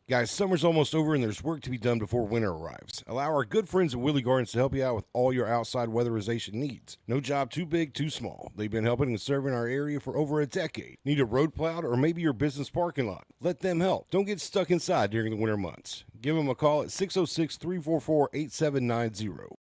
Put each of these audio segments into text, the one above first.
Guys, summer's almost over and there's work to be done before winter arrives. Allow our good friends at Willie Gardens to help you out with all your outside weatherization needs. No job too big, too small. They've been helping and serving our area for over a decade. Need a road plowed or maybe your business parking lot? Let them help. Don't get stuck inside during the winter months. Give them a call at 606-344-8790.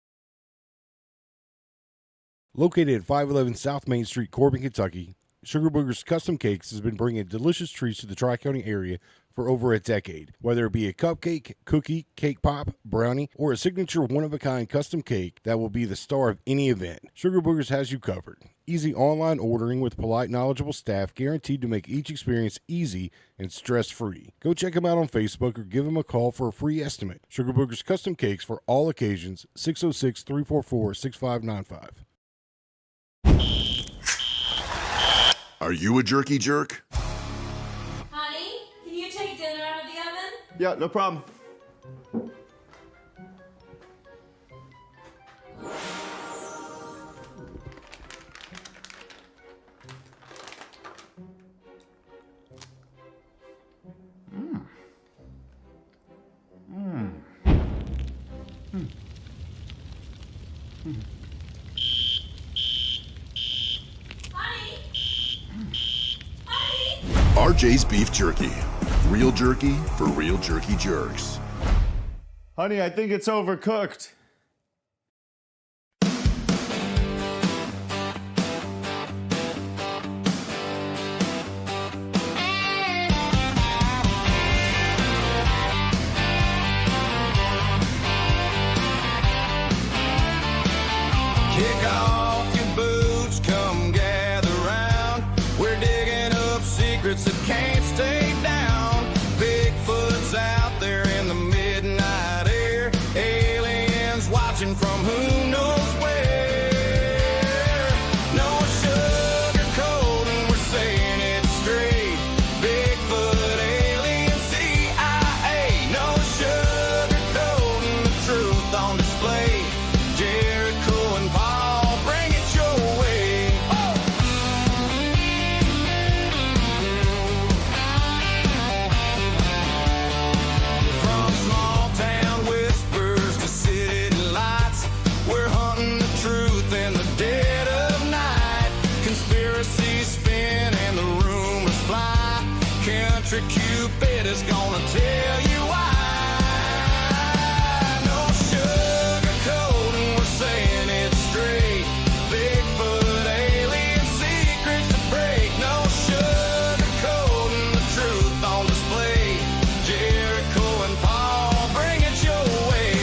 Located at 511 South Main Street, Corbin, Kentucky, Sugar Booger's Custom Cakes has been bringing delicious treats to the Tri-County area for over a decade. Whether it be a cupcake, cookie, cake pop, brownie, or a signature one-of-a-kind custom cake that will be the star of any event, Sugar Boogers has you covered. Easy online ordering with polite, knowledgeable staff guaranteed to make each experience easy and stress-free. Go check them out on Facebook or give them a call for a free estimate. Sugar Boogers Custom Cakes for all occasions, 606-344-6595. Are you a jerky jerk? Honey, can you take dinner out of the oven? Yeah, no problem. RJ's Beef Jerky. Real jerky for real jerky jerks. Honey, I think it's overcooked. Kick off your boots, come gather round. We're digging up secrets that can't stay down. Bigfoot's out there in the midnight air. Aliens watching from who knows where. No sugarcoating, we're saying it straight. Bigfoot, alien, CIA. No sugarcoating, the truth on display. Jericho and Paul, bring it your way. From small town whispers to city lights, we're hunting the truth in the dead of night. Conspiracies spin and the rumors fly. Country Cupid is gonna tell you why. No sugarcoating, we're saying it straight. Bigfoot, alien, secrets to break. No sugarcoating, the truth on display. Jericho and Paul, bring it your way.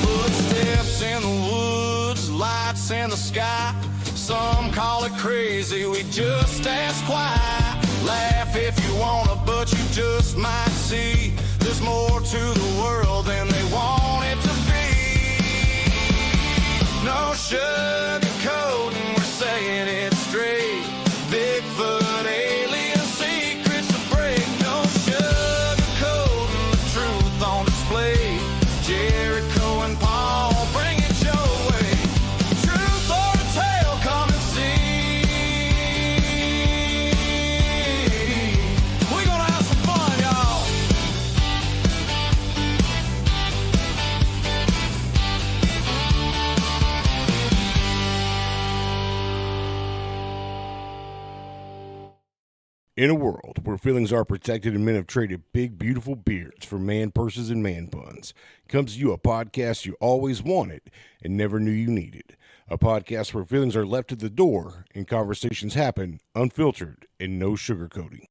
Footsteps in the woods, lights in the sky. Some call it crazy, we just ask why. Laugh if you wanna, but you just might see there's more to the world than they want it to be. No sugarcoating, we're saying it straight. Bigfoot, alien, secrets to break. No sugarcoating, the truth on display. Jericho and Paul, bring it your way. Truth or a tale, come and see. We're gonna have some fun, y'all. In a world where feelings are protected and men have traded big, beautiful beards for man purses and man buns, comes to you a podcast you always wanted and never knew you needed. A podcast where feelings are left at the door and conversations happen unfiltered and no sugarcoating.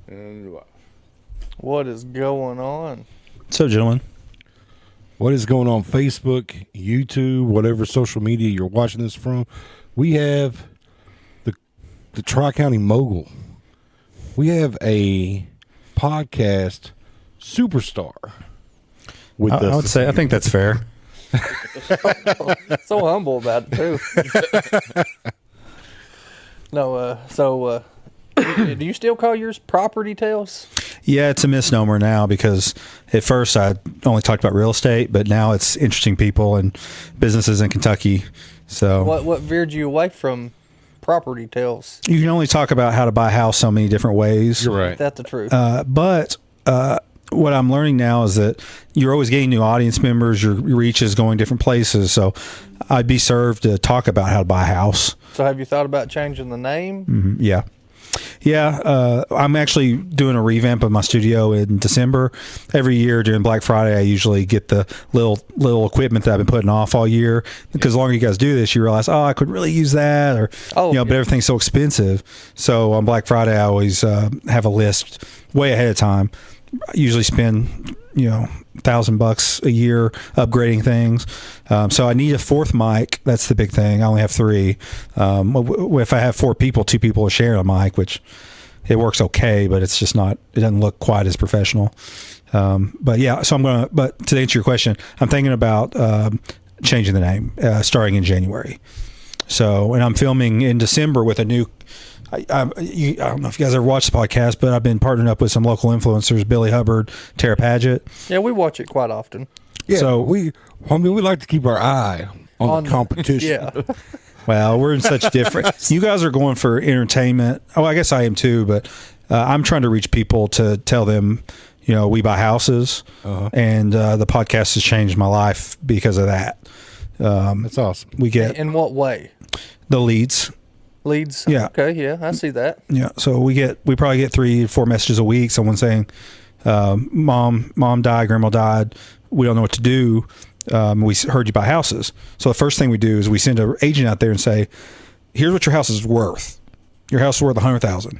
And What is going on? So, gentlemen, What is going on Facebook, YouTube, whatever social media you're watching this from? We have the Tri-County Mogul. We have a podcast superstar with us. I would say I think that's fair. So humble about it too. No, do you still call yours Property Tales? Yeah, it's a misnomer now because at first I only talked about real estate, but now it's interesting people and businesses in Kentucky. So What veered you away from Property Tales? you can only talk about how to buy a house so many different ways. You're right. That's the truth. But what I'm learning now is that you're always getting new audience members. Your reach is going different places. So I'd be served to talk about how to buy a house. So have you thought about changing the name? Yeah. Yeah, I'm actually doing a revamp of my studio in December. Every year during Black Friday, I usually get the little equipment that I've been putting off all year. Because the longer you guys do this, you realize, I could really use that, or but everything's so expensive. So on Black Friday, I always have a list way ahead of time. I usually spend $1,000 a year upgrading things. So I need a fourth mic. That's the big thing. I only have 3. If I have 4 people, 2 people are sharing a mic, which it works okay, but it's just not. It doesn't look quite as professional. But yeah, so But to answer your question, I'm thinking about changing the name starting in January. So, and I'm filming in December with a new. I don't know if you guys ever watched the podcast, but I've been partnering up with some local influencers, Billy Hubbard, Tara Paget. Yeah, we watch it quite often. Yeah, So- we like to keep our eye on the competition. Yeah. Well, we're in such different. You guys are going for entertainment. Oh, I guess I am too, but I'm trying to reach people to tell them, we buy houses, and the podcast has changed my life because of that. That's awesome. We get In what way? the leads. Leads? Yeah. Okay, yeah, I see that. Yeah, so we probably get 3 or 4 messages a week. Someone saying, "Mom died, Grandma died. We don't know what to do. We heard you buy houses." So the first thing we do is we send an agent out there and say, "Here's what your house is worth. Your house is worth $100,000,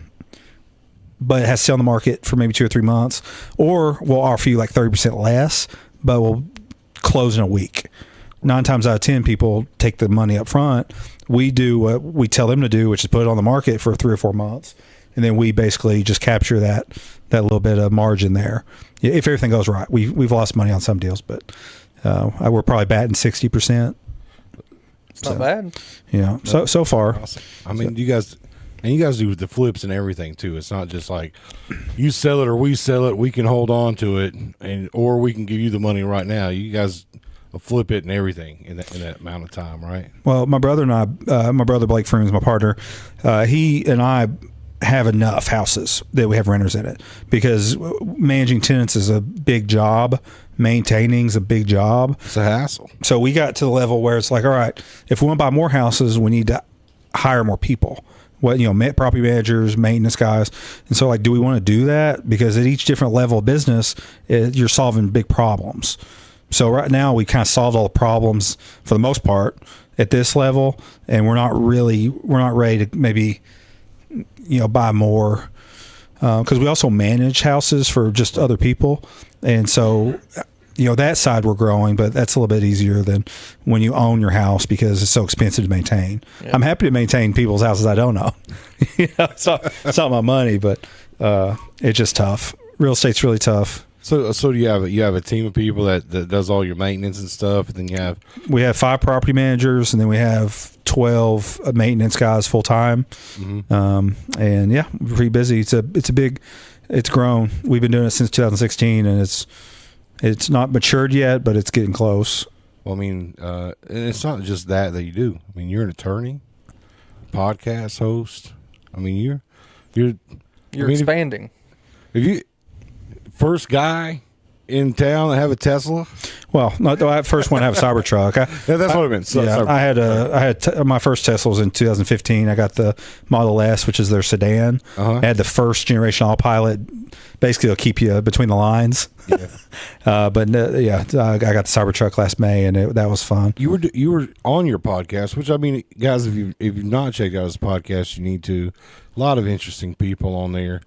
but it has to stay on the market for maybe 2 or 3 months, or we'll offer you like 30% less, but we'll close in a week." 9 times out of 10, people take the money up front. We do what we tell them to do, which is put it on the market for 3 or 4 months, and then we basically just capture that little bit of margin there. If everything goes right, we've lost money on some deals, but we're probably batting 60%. It's not bad. Yeah, so far. Awesome. I mean, you guys do the flips and everything too. It's not just like you sell it or we sell it. We can hold on to it, or we can give you the money right now. You guys flip it and everything in that amount of time, right? Well, my brother and I, my brother Blake Freeman is my partner. He and I have enough houses that we have renters in it because managing tenants is a big job. Maintaining is a big job. It's a hassle. So we got to the level where it's like, all right, if we want to buy more houses, we need to hire more people. Property managers, maintenance guys. And so, do we want to do that? Because at each different level of business, you're solving big problems. So right now we kind of solved all the problems for the most part at this level, and we're not ready to maybe, buy more because we also manage houses for just other people, and so that side we're growing, but that's a little bit easier than when you own your house because it's so expensive to maintain. Yeah. I'm happy to maintain people's houses I don't own. It's not my money, but it's just tough. Real estate's really tough. So do you have a team of people that does all your maintenance and stuff, and then we have 5 property managers, and then we have 12 maintenance guys full time. Mm-hmm. And yeah, we're pretty busy. It's grown. We've been doing it since 2016, and it's not matured yet, but it's getting close. Well, I mean, and it's not just that you do. I mean, you're an attorney, podcast host. I mean, you're Expanding. If you first guy in town that have a Tesla? Well, no, I first want to have a Cybertruck. That's what I meant. I had my first Tesla was in 2015. I got the Model S, which is their sedan. I had the first generation autopilot. Basically, they'll keep you between the lines. Yeah. I got the Cybertruck last May, and that was fun. You were on your podcast, which I mean, guys, if you've not checked out his podcast, you need to. A lot of interesting people on there.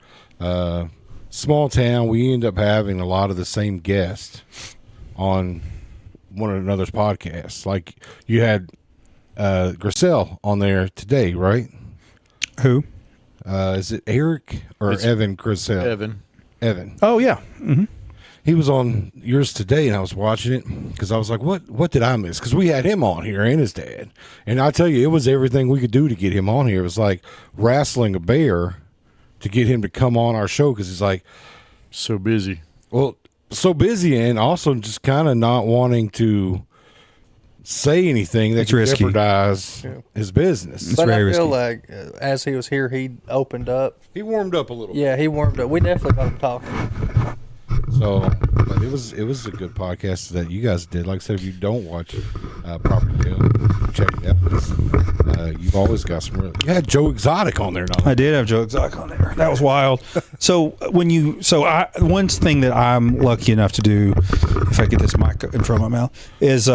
Small town, we end up having a lot of the same guests on one another's podcasts. Like you had Grissel on there today, right? Who? Is it Eric or Evan Grissel? Evan. Evan. Oh, yeah. Mm-hmm. He was on yours today, and I was watching it because I was like, what did I miss? Because we had him on here and his dad. And I tell you, it was everything we could do to get him on here. It was like wrestling a bear to get him to come on our show because he's like, So busy. well, so busy and also just kind of not wanting to say anything that It's could risky. jeopardize his business. But I very feel risky. like as he was here, he opened up. He warmed up a little. Yeah, he warmed up. We definitely got him talking. So, but it was a good podcast that you guys did. Like I said, if you don't watch Property Tale, check it out. You've always got some. You had Joe Exotic on there. I did have Joe Exotic on there. That was wild. One thing that I'm lucky enough to do, if I get this mic in front of my mouth, is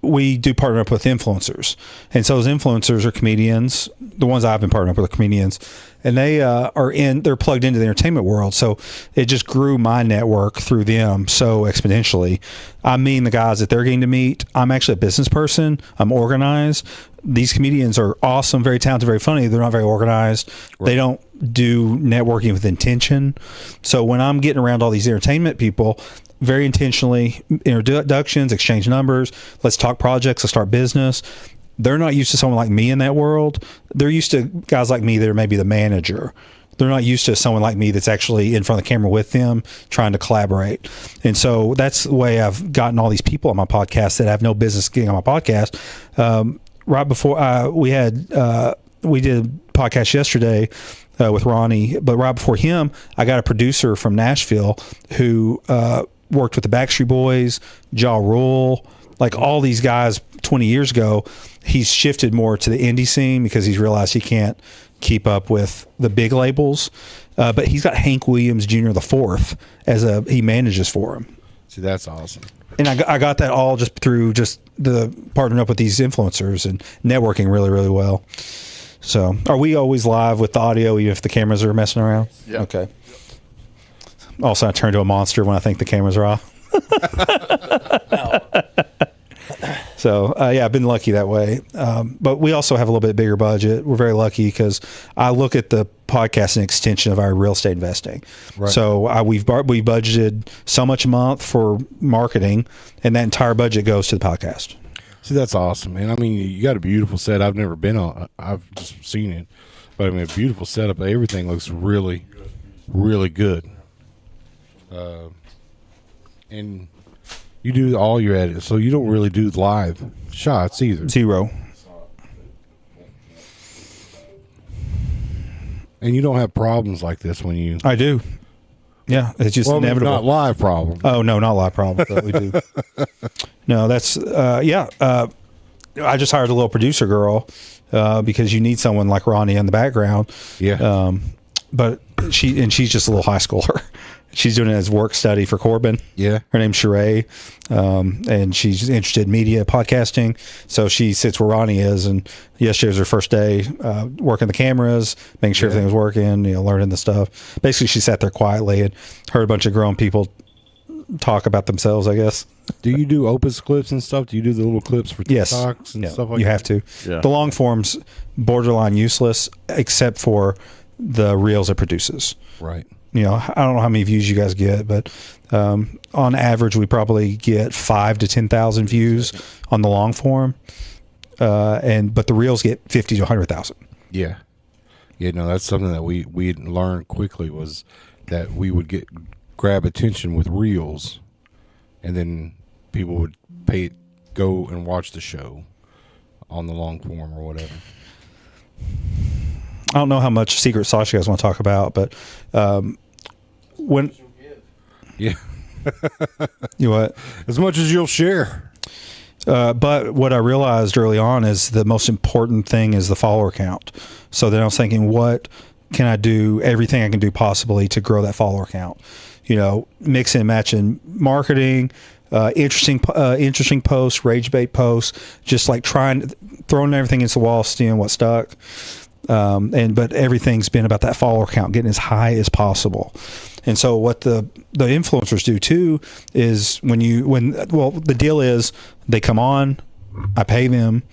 we do partner up with influencers, and so those influencers are comedians. The ones I've been partnering up with are comedians, and they're plugged into the entertainment world. So it just grew my network through them so exponentially. I mean, the guys that they're getting to meet. I'm actually a business person. I'm organized. These comedians are awesome, very talented, very funny. They're not very organized. Right. They don't do networking with intention. So when I'm getting around all these entertainment people, very intentionally, introductions, exchange numbers, let's talk projects, let's start business. They're not used to someone like me in that world. They're used to guys like me that are maybe the manager. They're not used to someone like me that's actually in front of the camera with them trying to collaborate. And so that's the way I've gotten all these people on my podcast that have no business getting on my podcast. Right before we did a podcast yesterday with Ronnie, but right before him, I got a producer from Nashville who worked with the Backstreet Boys, Ja Rule, like all these guys 20 years ago. He's shifted more to the indie scene because he's realized he can't keep up with the big labels. But he's got Hank Williams Jr. the fourth he manages for him. See, that's awesome. And I got that all just through the partnering up with these influencers and networking really, really well. So are we always live with the audio even if the cameras are messing around? Yeah. Okay. Also, I turn to a monster when I think the cameras are off. So, I've been lucky that way. But we also have a little bit bigger budget. We're very lucky because I look at the podcast as an extension of our real estate investing. Right. So we budgeted so much a month for marketing, and that entire budget goes to the podcast. See, that's awesome, man. I mean, you got a beautiful set. I've never been on. I've just seen it, but I mean, a beautiful setup. Everything looks really, really good. And you do all your edits, so you don't really do live shots either. 0. And you don't have problems like this when you. I do. Yeah, it's just inevitable. Not live problem. Oh no, not live problems. But we do. No, that's I just hired a little producer girl because you need someone like Ronnie in the background. Yeah. But she's just a little high schooler. She's doing it as work study for Corbin. Yeah. Her name's Sheree, and she's interested in media podcasting. So she sits where Ronnie is, and yesterday was her first day working the cameras, making sure everything was working, learning the stuff. Basically, she sat there quietly and heard a bunch of grown people talk about themselves, I guess. Do you do Opus clips and stuff? Do you do the little clips for Yes. TikToks and stuff like that? You have to. Yeah. The long form's borderline useless, except for the reels it produces. Right. I don't know how many views you guys get, but on average, we probably get 5,000 to 10,000 views on the long form, but the reels get 50 to 100,000. Yeah. Yeah, no, that's something that we learned quickly was that we would grab attention with reels, and then people would go and watch the show on the long form or whatever. I don't know how much secret sauce you guys want to talk about, but when Yeah. you what? As much as you'll share. But what I realized early on is the most important thing is the follower count. So then I was thinking, what can I do? Everything I can do possibly to grow that follower count. Mix and match in marketing, interesting posts, rage bait posts, just like throwing everything into the wall, seeing what stuck. But everything's been about that follower count, getting as high as possible. And so what the influencers do too is the deal is they come on, I pay them,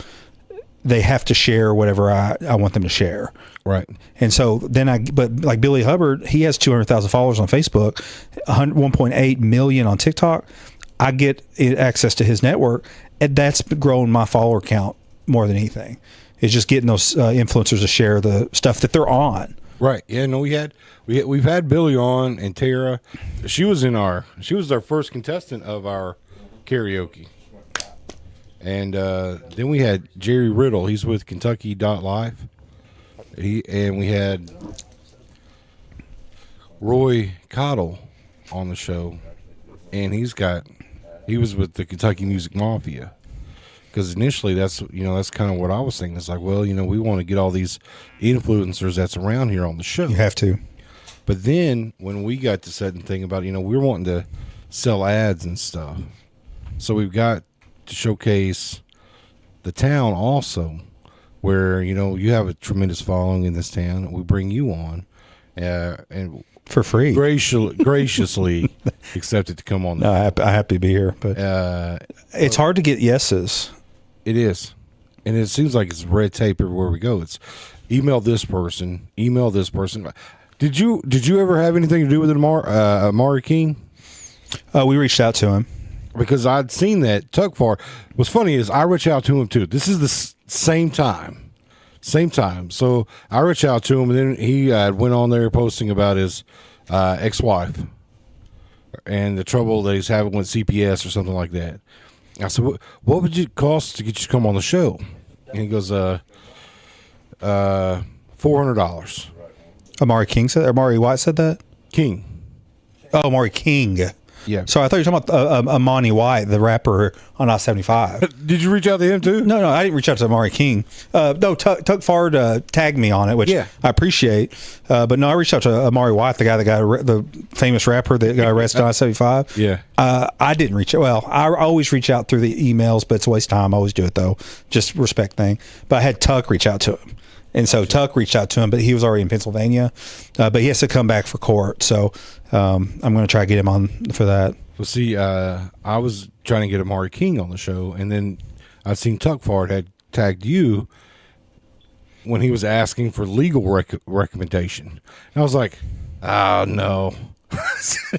they have to share whatever I want them to share. Right. And so then but like Billy Hubbard, he has 200,000 followers on Facebook, 1.8 million on TikTok. I get access to his network, and that's grown my follower count more than anything. It's just getting those influencers to share the stuff that they're on. Right. Yeah. No, we've had Billy on, and Tara. She was our first contestant of our karaoke. And then we had Jerry Riddle. He's with Kentucky.live. And we had Roy Cottle on the show, and he was with the Kentucky Music Mafia. Because initially, that's kind of what I was thinking. It's like, well, we want to get all these influencers that's around here on the show. You have to. But then when we got to sit and think about, we're wanting to sell ads and stuff, so we've got to showcase the town also, where you have a tremendous following in this town. We bring you on, and For free. graciously accepted to come on. No, I'm happy to be here, but it's hard to get yeses. It is, and it seems like it's red tape everywhere we go. It's email this person. Did you ever have anything to do with it, Amari King? We reached out to him. Because I'd seen that Tuck Far. What's funny is I reached out to him too. This is the same time. So I reached out to him, and then he went on there posting about his ex-wife and the trouble that he's having with CPS or something like that. I said, "What would it cost to get you to come on the show?" And he goes, $400. Amari White said that? King. Oh, Amari King. Yeah. So I thought you were talking about Amani White, the rapper on I-75. Did you reach out to him too? No, I didn't reach out to Amari King. No, Tuck Fard tagged me on it, which I appreciate. But no, I reached out to Amari White, the guy that got the famous rapper that got arrested on I-75. Yeah. I didn't reach out. Well, I always reach out through the emails, but it's a waste of time. I always do it though, just respect thing. But I had Tuck reach out to him. And so Tuck reached out to him, but he was already in Pennsylvania. But he has to come back for court. So I'm going to try to get him on for that. Well, see, I was trying to get Amari King on the show, and then I'd seen Tuck Fard had tagged you when he was asking for legal recommendation. And I was like, oh, no.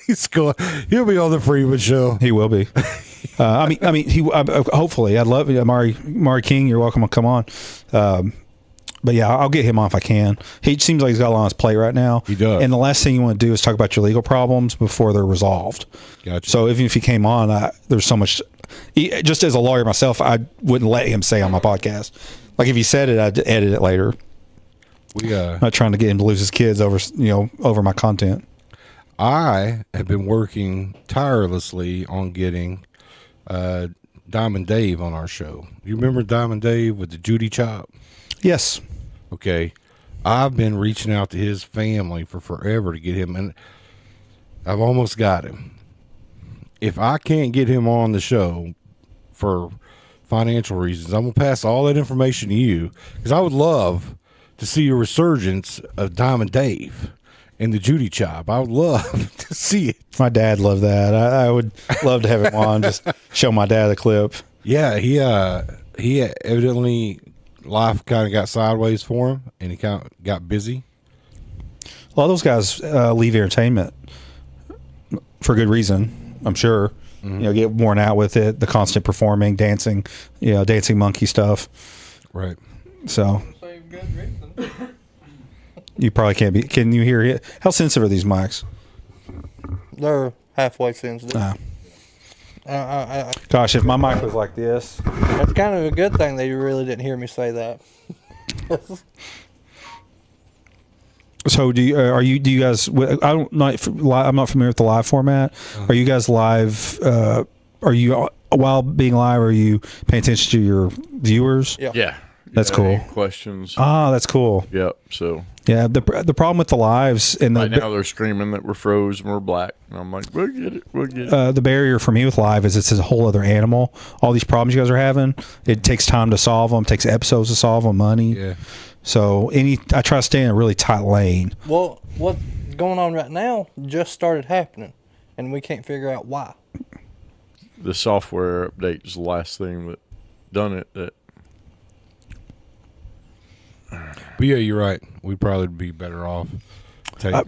He'll be on the Freeman show. He will be. Hopefully. I'd love it. Amari King, you're welcome to come on. But yeah, I'll get him on if I can. He seems like he's got a lot on his plate right now. He does. And the last thing you want to do is talk about your legal problems before they're resolved. Gotcha. So even if he came on, there's so much. Just as a lawyer myself, I wouldn't let him say on my podcast. Like if he said it, I'd edit it later. I'm not trying to get him to lose his kids over my content. I have been working tirelessly on getting Diamond Dave on our show. You remember Diamond Dave with the Judy chop? Yes. Okay. I've been reaching out to his family for forever to get him, and I've almost got him. If I can't get him on the show for financial reasons, I'm going to pass all that information to you, because I would love to see a resurgence of Diamond Dave and the Judy chop. I would love to see it. My dad loved that. I would love to have him on, just show my dad a clip. Yeah, he evidently life kind of got sideways for him, and he kind of got busy. A lot of those guys leave entertainment for good reason, I'm sure. Mm-hmm. Get worn out with it, the constant performing, dancing, dancing monkey stuff. Right. So you probably can't be. Can you hear it? How sensitive are these mics? They're halfway sensitive. Gosh, if my mic was like this, that's kind of a good thing that you really didn't hear me say that. So do you guys? I'm not familiar with the live format. Are you guys live? Are you while being live? Are you paying attention to your viewers? Yeah. That's cool. Questions. That's cool. Yep. So yeah, the problem with the lives and right now they're screaming that we're froze and we're black, and I'm like, we'll get it. The barrier for me with live is it's a whole other animal. All these problems you guys are having, it takes time to solve them. It takes episodes to solve them. Money. Yeah. So I try to stay in a really tight lane. Well, what's going on right now just started happening, and we can't figure out why. The software update is the last thing that done it. That But yeah, you're right. We'd probably be better off taking